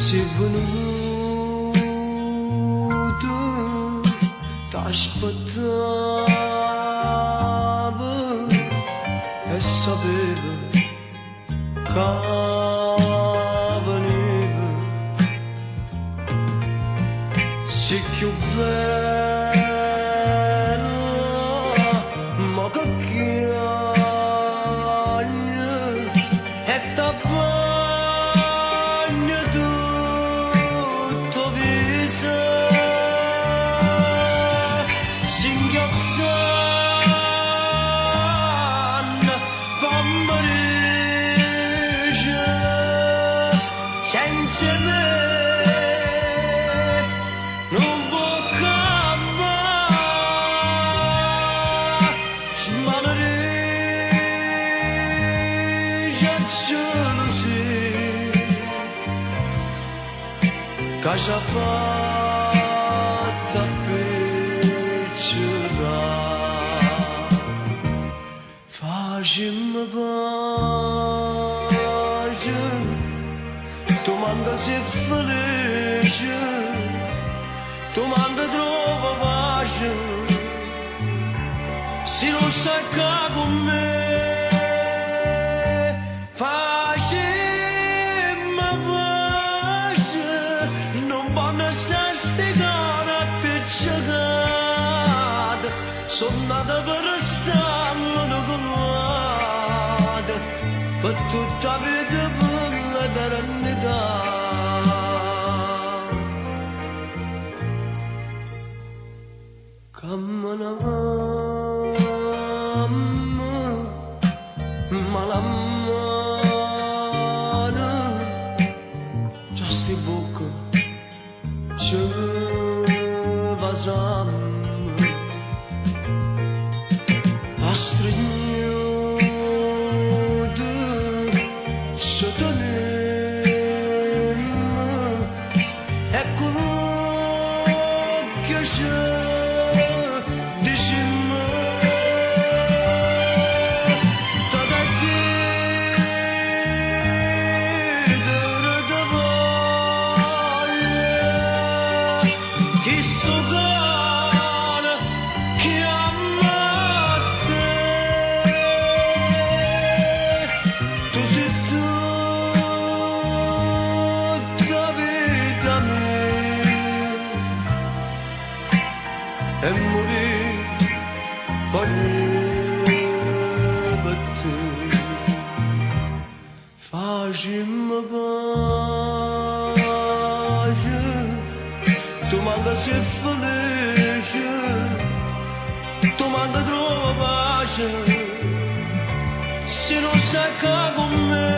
Se venuto t'aspettavo e sapevo che veniva. Sei più bella, ma che chiagna e t'abbagna tutto viso. Senza me non può cambiare, smalare solo se che ci ha fatta picciolare. Facciamo pace, domanda se è felice, domanda trova pace, se non sai che con me. Facciamo pace, non vanno a stare stegare a piccicate, sono nata per restare una collata, per tutta la vita bella d'eternità. Camminammo, ma la mano già sti bocca ci vasiamo a stringere ci tenemmo e con che c'è e morì per te. Facciamo pace, domanda se è felice, domanda trova pace, se non sai che con me.